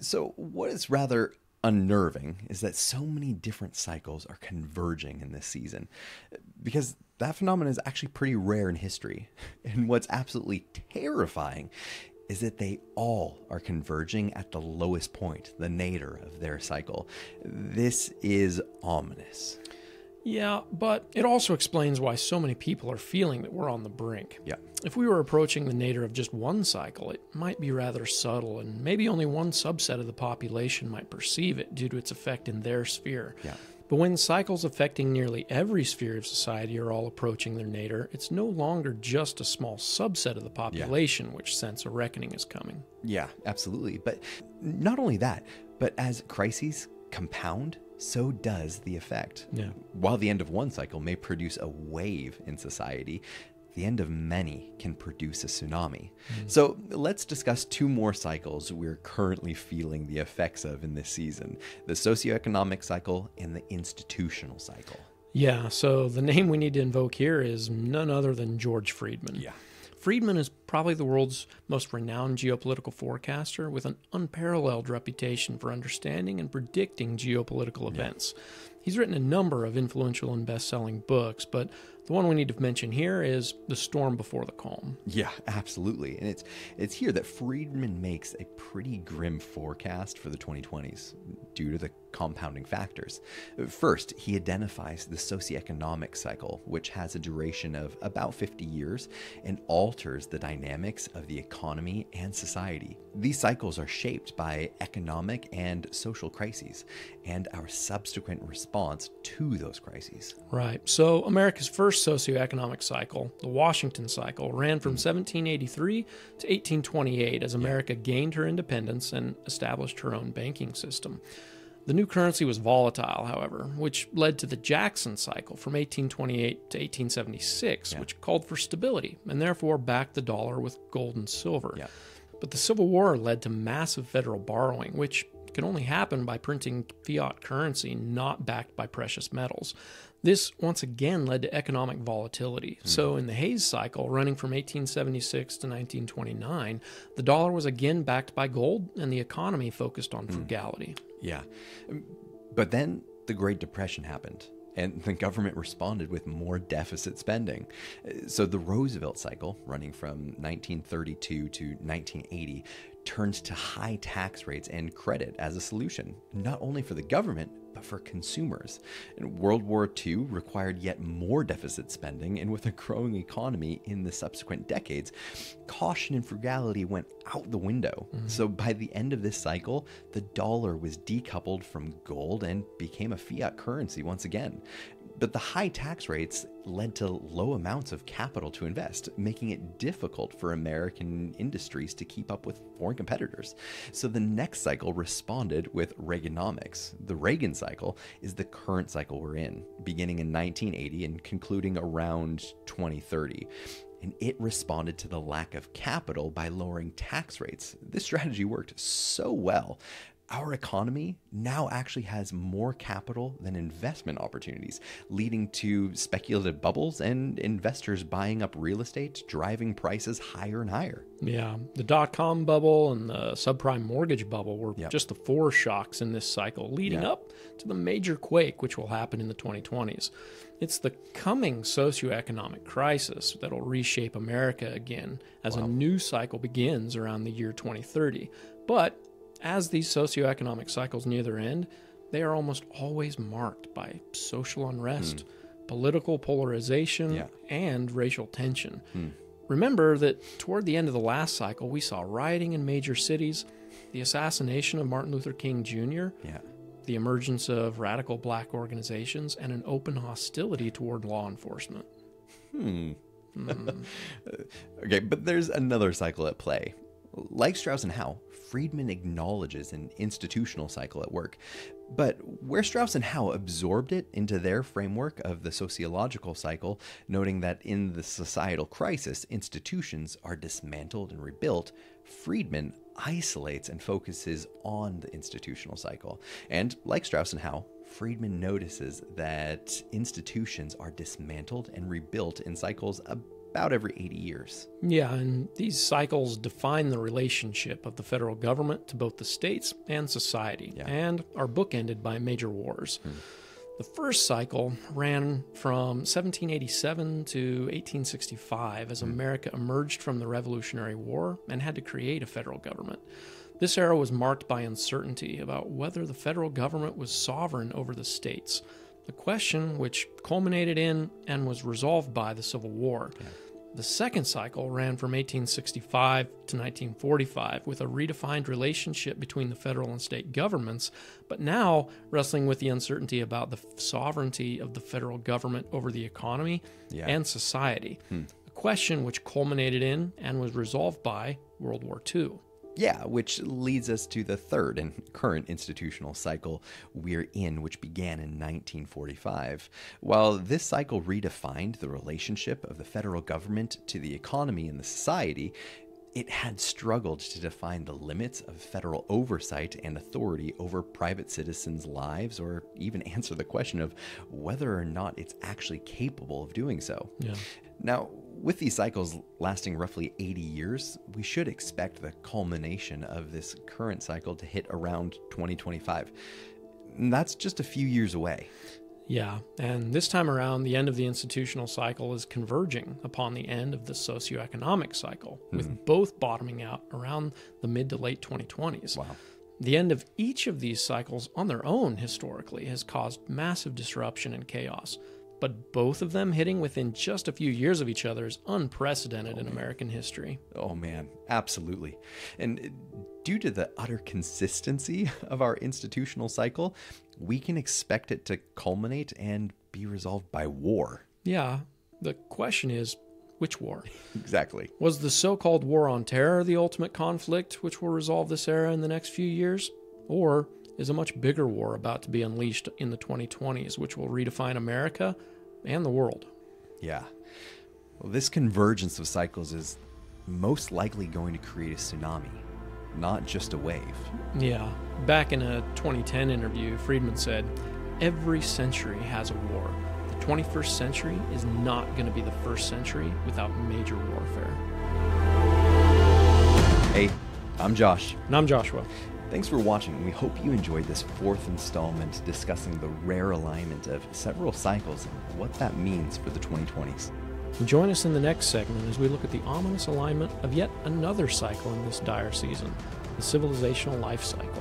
So what is rather unnerving is that so many different cycles are converging in this season, because that phenomenon is actually pretty rare in history. And what's absolutely terrifying is that they all are converging at the lowest point, the nadir of their cycle. This is ominous. Yeah, but it also explains why so many people are feeling that we're on the brink. Yeah. If we were approaching the nadir of just one cycle, it might be rather subtle, and maybe only one subset of the population might perceive it due to its effect in their sphere. Yeah. But when cycles affecting nearly every sphere of society are all approaching their nadir, it's no longer just a small subset of the population which sense a reckoning is coming. Yeah, absolutely. But not only that, but as crises compound, so does the effect. Yeah. While the end of one cycle may produce a wave in society, the end of many can produce a tsunami. So let's discuss two more cycles we're currently feeling the effects of in this season: the socioeconomic cycle and the institutional cycle. Yeah, so the name we need to invoke here is none other than George Friedman. Yeah. Friedman is probably the world's most renowned geopolitical forecaster with an unparalleled reputation for understanding and predicting geopolitical events. He's written a number of influential and best-selling books, but the one we need to mention here is The Storm Before the Calm. Yeah, absolutely. And it's here that Friedman makes a pretty grim forecast for the 2020s due to the compounding factors. First, he identifies the socioeconomic cycle, which has a duration of about 50 years and alters the dynamics of the economy and society. These cycles are shaped by economic and social crises and our subsequent response to those crises. Right. So America's first socioeconomic cycle, the Washington cycle, ran from 1783 to 1828 as America gained her independence and established her own banking system. The new currency was volatile, however, which led to the Jackson cycle from 1828 to 1876, which called for stability and therefore backed the dollar with gold and silver. Yeah. But the Civil War led to massive federal borrowing, which could only happen by printing fiat currency not backed by precious metals. This once again led to economic volatility. So in the Hayes cycle, running from 1876 to 1929, the dollar was again backed by gold and the economy focused on frugality. Yeah. But then the Great Depression happened, and the government responded with more deficit spending. So the Roosevelt cycle, running from 1932 to 1980, turned to high tax rates and credit as a solution, not only for the government, but for consumers. And World War II required yet more deficit spending, and with a growing economy in the subsequent decades, caution and frugality went out the window. So by the end of this cycle, the dollar was decoupled from gold and became a fiat currency once again. But the high tax rates led to low amounts of capital to invest, making it difficult for American industries to keep up with foreign competitors. So the next cycle responded with Reaganomics. The Reagan cycle is the current cycle we're in, beginning in 1980 and concluding around 2030. And it responded to the lack of capital by lowering tax rates. This strategy worked so well. Our economy now actually has more capital than investment opportunities, leading to speculative bubbles and investors buying up real estate, driving prices higher and higher. Yeah, the dot-com bubble and the subprime mortgage bubble were just the foreshocks in this cycle, leading up to the major quake, which will happen in the 2020s. It's the coming socioeconomic crisis that will reshape America again as a new cycle begins around the year 2030. But as these socioeconomic cycles near their end, they are almost always marked by social unrest, political polarization, and racial tension. Remember that toward the end of the last cycle, we saw rioting in major cities, the assassination of Martin Luther King Jr., the emergence of radical black organizations, and an open hostility toward law enforcement. Okay, but there's another cycle at play. Like Strauss and Howe, Friedman acknowledges an institutional cycle at work. But where Strauss and Howe absorbed it into their framework of the sociological cycle, noting that in the societal crisis, institutions are dismantled and rebuilt, Friedman isolates and focuses on the institutional cycle. And like Strauss and Howe, Friedman notices that institutions are dismantled and rebuilt in cycles about about every 80 years. Yeah, and these cycles define the relationship of the federal government to both the states and society, and are bookended by major wars. The first cycle ran from 1787 to 1865 as America emerged from the Revolutionary War and had to create a federal government. This era was marked by uncertainty about whether the federal government was sovereign over the states, a question which culminated in and was resolved by the Civil War. The second cycle ran from 1865 to 1945 with a redefined relationship between the federal and state governments, but now wrestling with the uncertainty about the sovereignty of the federal government over the economy and society, a question which culminated in and was resolved by World War II. Yeah, which leads us to the third and current institutional cycle we're in, which began in 1945. While this cycle redefined the relationship of the federal government to the economy and the society, it had struggled to define the limits of federal oversight and authority over private citizens' lives, or even answer the question of whether or not it's actually capable of doing so. Now, with these cycles lasting roughly 80 years, we should expect the culmination of this current cycle to hit around 2025. And that's just a few years away. Yeah, and this time around, the end of the institutional cycle is converging upon the end of the socioeconomic cycle, with both bottoming out around the mid to late 2020s. Wow. The end of each of these cycles on their own historically has caused massive disruption and chaos, but both of them hitting within just a few years of each other is unprecedented in American history. Oh man, absolutely. And due to the utter consistency of our institutional cycle, we can expect it to culminate and be resolved by war. Yeah, the question is, which war? Exactly. Was the so-called war on terror the ultimate conflict which will resolve this era in the next few years? Or is a much bigger war about to be unleashed in the 2020s, which will redefine America and the world? Yeah. Well, this convergence of cycles is most likely going to create a tsunami, not just a wave. Yeah. Back in a 2010 interview, Friedman said, "Every century has a war. The 21st century is not going to be the first century without major warfare." Hey, I'm Josh. And I'm Joshua. Thanks for watching. We hope you enjoyed this fourth installment discussing the rare alignment of several cycles and what that means for the 2020s. And join us in the next segment as we look at the ominous alignment of yet another cycle in this dire season, the civilizational life cycle.